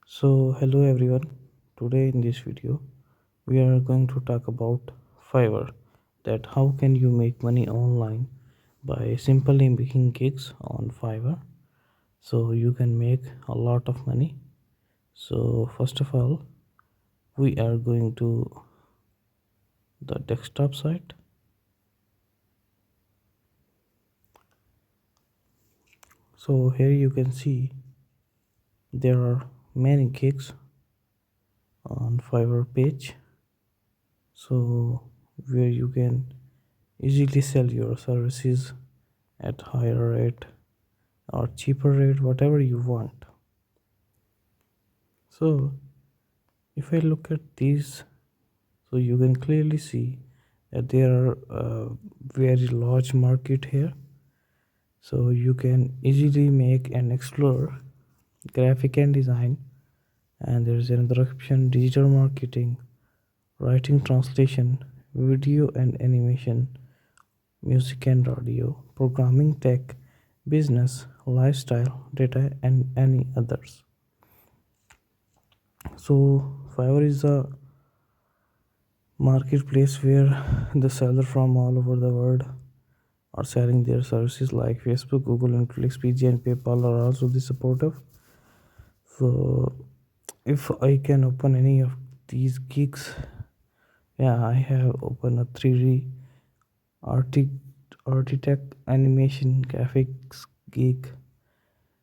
So hello everyone. Today in this video we are going to talk about Fiverr, that how can you make money online by simply making gigs on Fiverr, so you can make a lot of money. So first of all, we are going to the desktop site. So here you can see there are many gigs on Fiverr page, so where you can easily sell your services at higher rate or cheaper rate, whatever you want. So if I look at these, so you can clearly see that there are a very large market here, so you can easily make and explore graphic and design. And there is another option: digital marketing, writing, translation, video and animation, music and audio, programming, tech, business, lifestyle, data, and any others. So Fiverr is a marketplace where the seller from all over the world are selling their services, like Facebook, Google, Netflix, PG, and PayPal are also the supportive. So if I can open any of these gigs, yeah, I have opened a 3D architect animation graphics gig.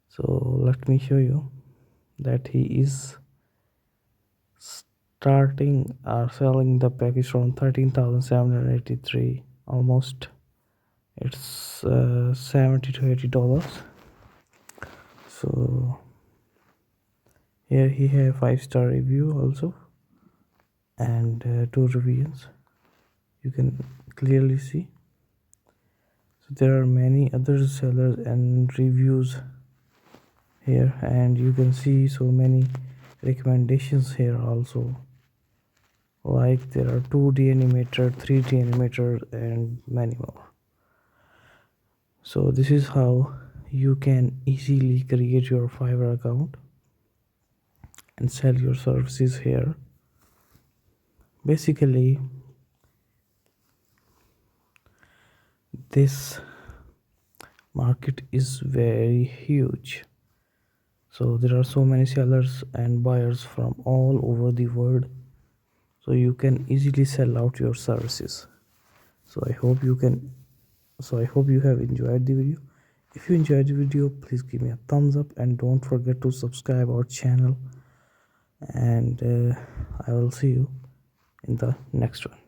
So let me show you that he is starting or selling the package from 13,783, almost it's 70 to 80 dollars. So here he have 5-star review also, and 2 reviews you can clearly see. So there are many other sellers and reviews here, and you can see so many recommendations here also, like there are 2D animator, 3D animator, and many more. So this is how you can easily create your Fiverr account and sell your services here. Basically, this market is very huge, so there are so many sellers and buyers from all over the world, so you can easily sell out your services. So I hope you have enjoyed the video. If you enjoyed the video, please give me a thumbs up and don't forget to subscribe our channel, and I will see you in the next one.